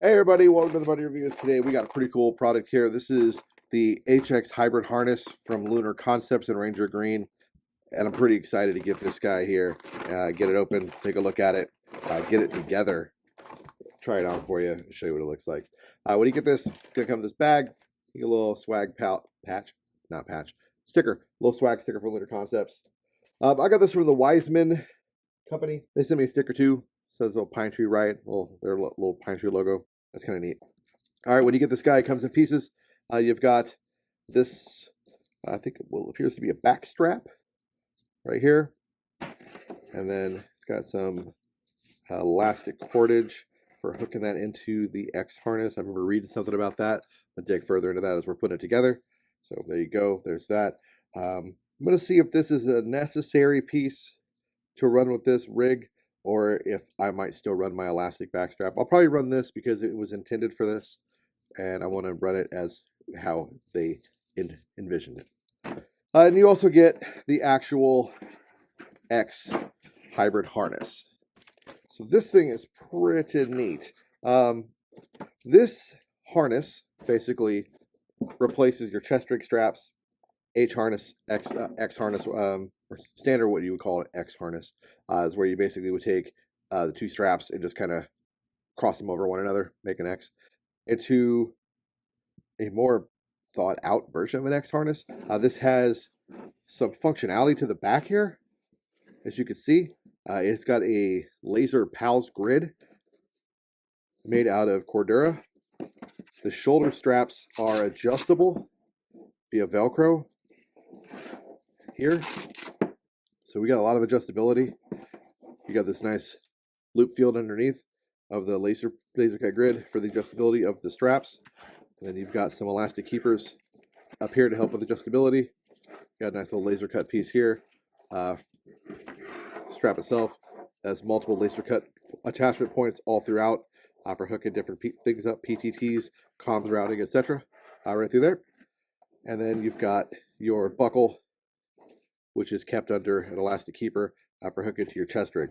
Hey everybody, welcome to the Buddy Reviews. Today we got a pretty cool product here. This is the HX Hybrid harness from Lunar Concepts in Ranger Green, and I'm pretty excited to get this guy here, get it open, take a look at it, get it together, try it on for you, show you what it looks like. When you get this, it's going to come in this bag. You get a little swag sticker, little swag sticker from Lunar Concepts. I got this from the Wiseman company. They sent me a sticker too. It says little pine tree their little pine tree logo. That's kind of neat. All right, when you get this guy, it comes in pieces. You've got this, I think it appears to be a back strap right here. And then it's got some elastic cordage for hooking that into the X harness. I remember reading something about that. I'll dig further into that as we're putting it together. So there you go. There's that. I'm going to see if this is a necessary piece to run with this rig, or if I might still run my elastic back strap. I'll probably run this because it was intended for this, and I want to run it as how they envisioned it. And you also get the actual X hybrid harness. So this thing is pretty neat. This harness basically replaces your chest rig straps, H harness, X harness, or standard, what you would call an X harness, is where you basically would take the two straps and just kind of cross them over one another, make an X, into a more thought out version of an X harness. This has some functionality to the back here, as you can see. It's got a laser PALS grid made out of Cordura. The shoulder straps are adjustable via Velcro here. So we got a lot of adjustability. You got this nice loop field underneath of the laser cut grid for the adjustability of the straps. And then you've got some elastic keepers up here to help with adjustability. Got a nice little laser cut piece here. Strap itself has multiple laser cut attachment points all throughout for hooking different things up, PTTs, comms routing, etc. Right through there. And then you've got your buckle, which is kept under an elastic keeper for hooking to your chest rig.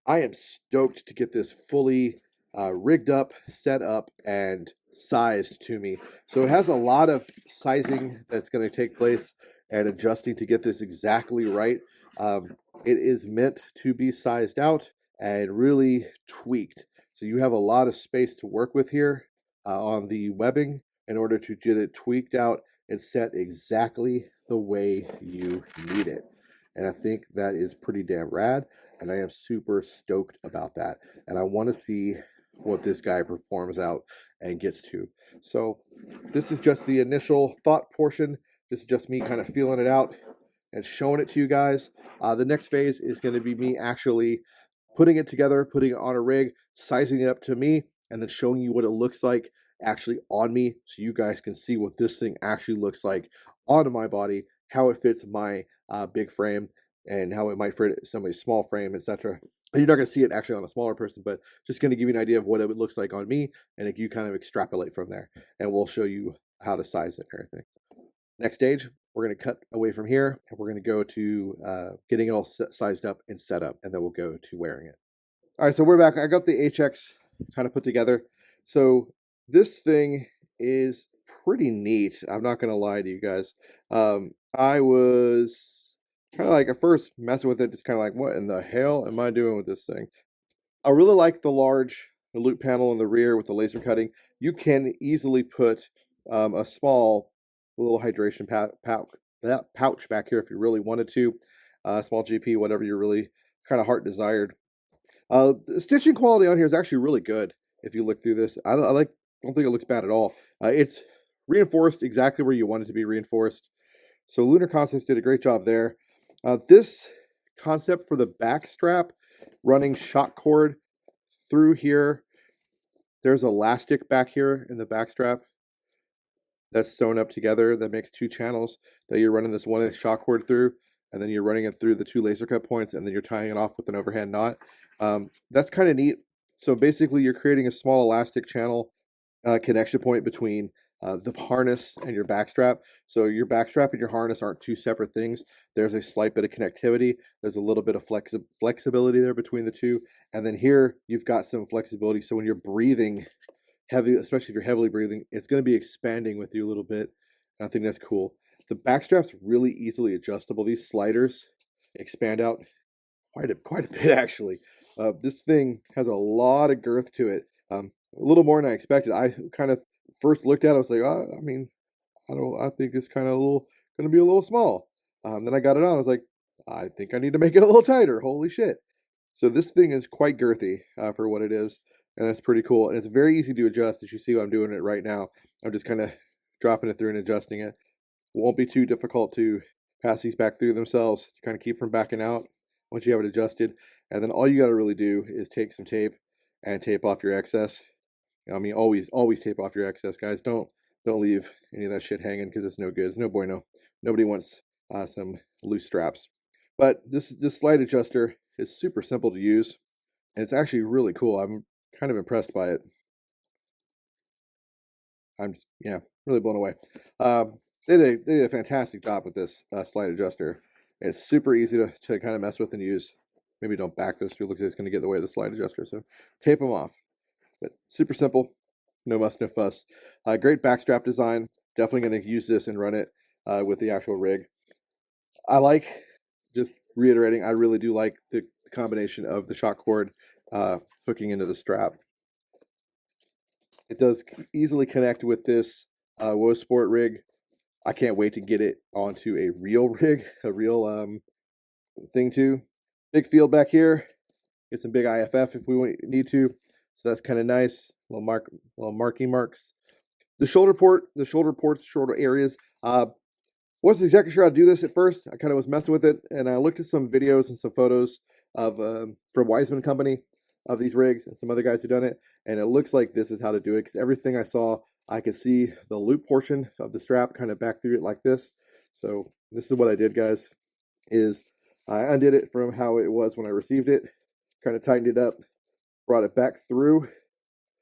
I am stoked to get this fully rigged up, set up, and sized to me. So it has a lot of sizing that's going to take place and adjusting to get this exactly right. It is meant to be sized out and really tweaked. So you have a lot of space to work with here on the webbing in order to get it tweaked out and set exactly the way you need it. And I think that is pretty damn rad, and I am super stoked about that. And I want to see what this guy performs out and gets to. So this is just the initial thought portion. This is just me kind of feeling it out and showing it to you guys. The next phase is going to be me actually putting it together, putting it on a rig, sizing it up to me, and then showing you what it looks like actually on me, so you guys can see what this thing actually looks like onto my body, how it fits my big frame, and how it might fit somebody's small frame, etc. You're not going to see it actually on a smaller person, but just going to give you an idea of what it looks like on me, and you kind of extrapolate from there, and we'll show you how to size it and everything. Next stage, we're going to cut away from here, and we're going to go to getting it all sized up and set up, and then we'll go to wearing it. All right, so we're back. I got the HX kind of put together. So this thing is pretty neat. I'm not going to lie to you guys. I was kind of like at first messing with it, just kind of like, what in the hell am I doing with this thing? I really like the large loop panel in the rear with the laser cutting. You can easily put a small little hydration pouch back here if you really wanted to. Small GP, whatever you're really kind of heart desired. The stitching quality on here is actually really good. If you look through this, I don't think it looks bad at all. It's reinforced exactly where you want it to be reinforced. So Lunar Concepts did a great job there. This concept for the back strap, running shock cord through here. There's elastic back here in the back strap that's sewn up together that makes two channels that you're running this one shock cord through, and then you're running it through the two laser cut points, and then you're tying it off with an overhand knot. That's kind of neat. So basically you're creating a small elastic channel connection point between the harness and your back strap. So your back strap and your harness aren't two separate things. There's a slight bit of connectivity. There's a little bit of flexibility there between the two. And then here you've got some flexibility. So when you're breathing heavy, especially if you're heavily breathing, it's going to be expanding with you a little bit. And I think that's cool. The back strap's really easily adjustable. These sliders expand out quite a bit actually. This thing has a lot of girth to it. A little more than I expected. I kind of first looked at it, I was like, oh, I mean, I think it's kind of going to be a little small. Then I got it on. I was like, I think I need to make it a little tighter. Holy shit! So this thing is quite girthy for what it is, and it's pretty cool. And it's very easy to adjust. As you see, I'm doing it right now. I'm just kind of dropping it through and adjusting it. Won't be too difficult to pass these back through themselves to kind of keep from backing out once you have it adjusted. And then all you got to really do is take some tape and tape off your excess. I mean, always tape off your excess, guys. Don't leave any of that shit hanging because it's no good. It's no bueno. Nobody wants some loose straps. But this slide adjuster is super simple to use, and it's actually really cool. I'm kind of impressed by it. I'm just, yeah, really blown away. They did a fantastic job with this slide adjuster. It's super easy to kind of mess with and use. Maybe don't back this through. Looks like it's going to get in the way of the slide adjuster, so tape them off. But super simple, no muss, no fuss. Great backstrap design. Definitely going to use this and run it with the actual rig. I like, just reiterating, I really do like the combination of the shock cord hooking into the strap. It does easily connect with this WoSport rig. I can't wait to get it onto a real rig, a real thing too. Big field back here. Get some big IFF if we need to. So that's kind of nice. Little marking marks. The shoulder ports, shoulder areas. Wasn't exactly sure how to do this at first. I kind of was messing with it, and I looked at some videos and some photos of from Wiseman Company of these rigs and some other guys who done it, and it looks like this is how to do it because everything I saw, I could see the loop portion of the strap kind of back through it like this. So this is what I did, guys. Is I undid it from how it was when I received it, kind of tightened it up, brought it back through.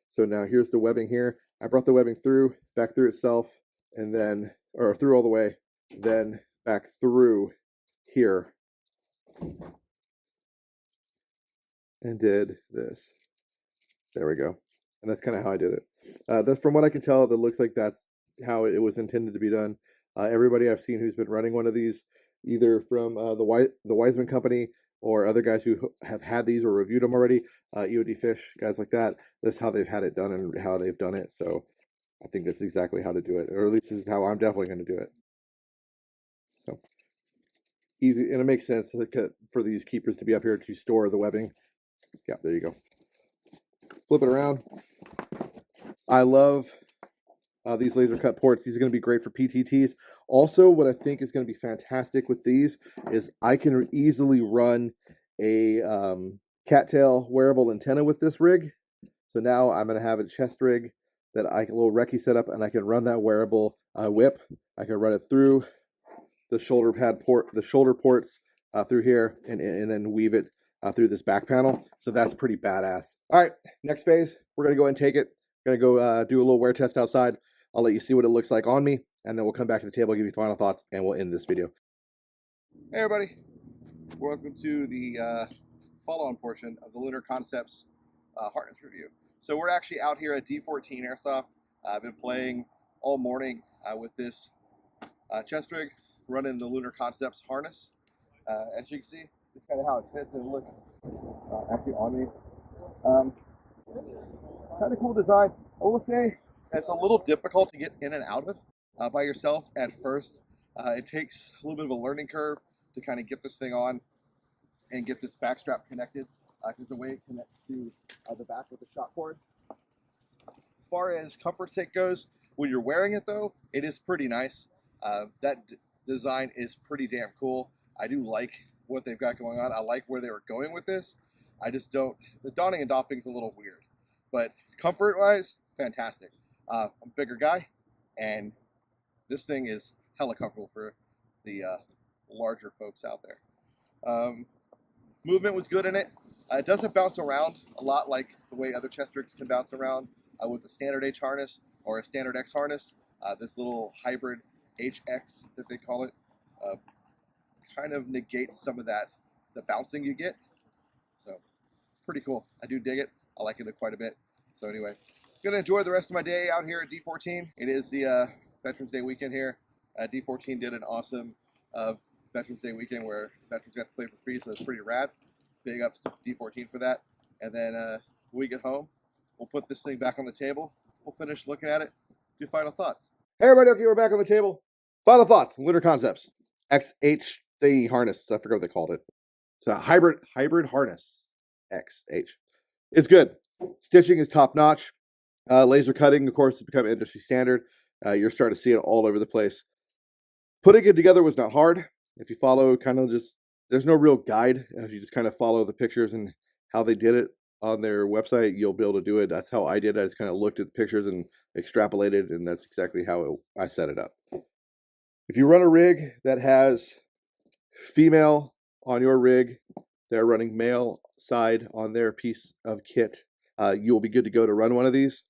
So now here's the webbing here. I brought the webbing through, back through itself, and then, or through all the way, then back through here. And did this. There we go. And that's kind of how I did it. That's from what I can tell, that looks like that's how it was intended to be done. Everybody I've seen who's been running one of these, either from the Wiseman Company or other guys who have had these or reviewed them already, EOD Fish, guys like that, that's how they've had it done and how they've done it. So I think that's exactly how to do it, or at least this is how I'm definitely going to do it. So easy, and it makes sense for these keepers to be up here to store the webbing. Yeah, there you go. Flip it around. I love these laser cut ports. These are going to be great for PTTs. Also, what I think is going to be fantastic with these is I can easily run a cattail wearable antenna with this rig. So now I'm going to have a chest rig that a little recce setup, and I can run that wearable whip. I can run it through the shoulder pad port, the shoulder ports through here, and then weave it through this back panel. So that's pretty badass. All right, next phase, we're going to go ahead and take it. We're going to go do a little wear test outside. I'll let you see what it looks like on me, and then we'll come back to the table, give you final thoughts, and we'll end this video. Hey everybody, welcome to the follow-on portion of the Lunar Concepts harness review. So we're actually out here at D14 Airsoft. I've been playing all morning with this chest rig, running the Lunar Concepts harness. As you can see, this is kind of how it fits and looks actually on me. Kind of cool design. I will say it's a little difficult to get in and out of by yourself at first. It takes a little bit of a learning curve to kind of get this thing on and get this back strap connected, because the way it connects to the back with the shock cord. As far as comfort sake goes, when you're wearing it though, it is pretty nice. That design is pretty damn cool. I do like what they've got going on. I like where they were going with this. I just don't, the donning and doffing's a little weird, but comfort wise, fantastic. I'm a bigger guy, and this thing is hella comfortable for the larger folks out there. Movement was good in it. It doesn't bounce around a lot like the way other chest rigs can bounce around with a standard H harness or a standard X harness. This little hybrid HX that they call it kind of negates some of the bouncing you get. So pretty cool. I do dig it. I like it quite a bit. So anyway, gonna enjoy the rest of my day out here at D14. It is the Veterans Day weekend here. D14 did an awesome Veterans Day weekend where veterans got to play for free, so it's pretty rad. Big ups to D14 for that. And then when we get home, we'll put this thing back on the table. We'll finish looking at it. Do final thoughts. Hey everybody, okay, we're back on the table. Final thoughts. Lunar Concepts XH thingy harness. I forgot what they called it. It's a hybrid harness. XH. It's good. Stitching is top notch. Laser cutting, of course, has become industry standard. You're starting to see it all over the place. Putting it together was not hard. If you follow there's no real guide. If you just kind of follow the pictures and how they did it on their website, you'll be able to do it. That's how I did it. I just kind of looked at the pictures and extrapolated, and that's exactly how I set it up. If you run a rig that has female on your rig, they're running male side on their piece of kit, you'll be good to go to run one of these.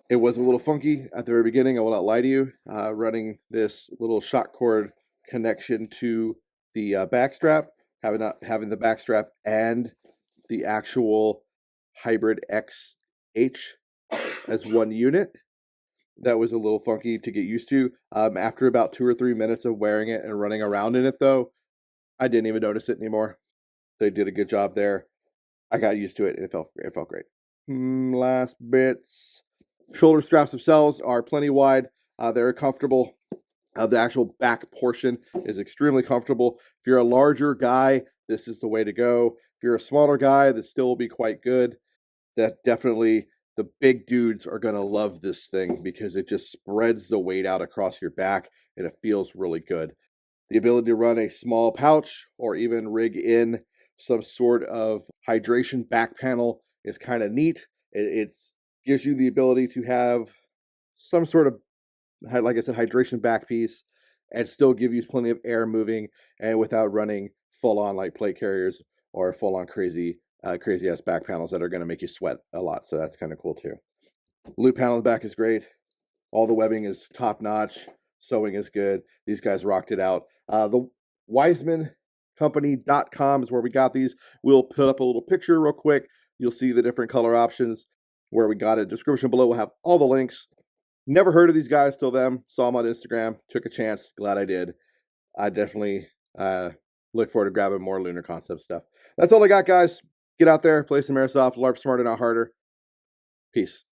It was a little funky at the very beginning, I will not lie to you, running this little shock cord connection to the backstrap, having the backstrap and the actual hybrid XH as one unit. That was a little funky to get used to. After about 2 or 3 minutes of wearing it and running around in it, though, I didn't even notice it anymore. They did a good job there. I got used to it, and it felt great. Last bits. Shoulder straps themselves are plenty wide. They're comfortable. The actual back portion is extremely comfortable. If you're a larger guy, this is the way to go. If you're a smaller guy, this still will be quite good. That definitely, the big dudes are going to love this thing because it just spreads the weight out across your back and it feels really good. The ability to run a small pouch or even rig in some sort of hydration back panel is kind of neat. It gives you the ability to have some sort of, like I said, hydration back piece and still give you plenty of air moving and without running full on like plate carriers or full on crazy ass back panels that are going to make you sweat a lot. So that's kind of cool too. Loop panel in the back is great. All the webbing is top notch. Sewing is good. These guys rocked it out. The WisemanCompany.com is where we got these. We'll put up a little picture real quick. You'll see the different color options where we got it. Description below will have all the links. Never heard of these guys till then. Saw them on Instagram. Took a chance. Glad I did. I definitely look forward to grabbing more Lunar Concepts stuff. That's all I got, guys. Get out there, play some Airsoft, LARP smarter, not harder. Peace.